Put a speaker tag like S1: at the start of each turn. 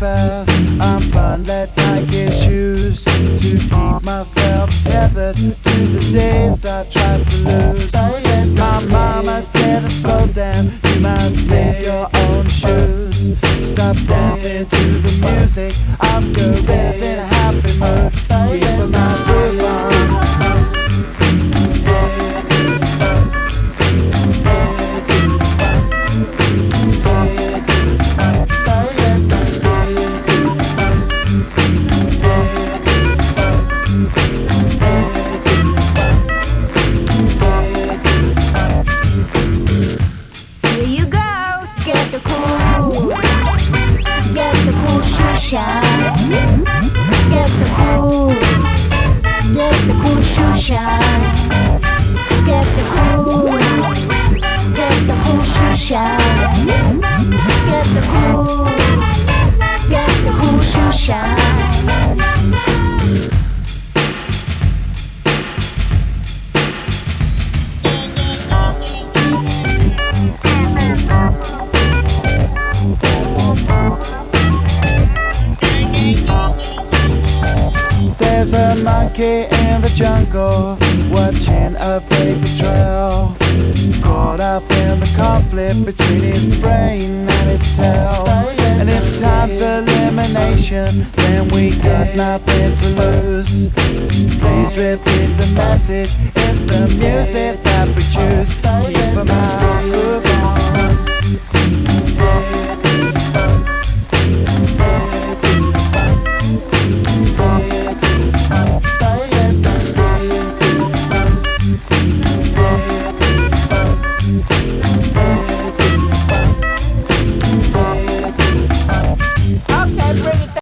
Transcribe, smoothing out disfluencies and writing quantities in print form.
S1: fast. I'm burned like Nike shoes to keep myself tethered to the days I tried to lose. My mama said, slow down, you must make your own shoes. Stop dancing to the music of gorillas in a happy mood. Keep my groove on.
S2: Get the cool shoe shine. Get the cool shoe shine. Get the cool shoe shine.
S1: There's a monkey in the jungle, watching a paper trail, caught up in the conflict between his brain and his tail. And if time's elimination, then we got nothing to lose. Please repeat the message, it's the music that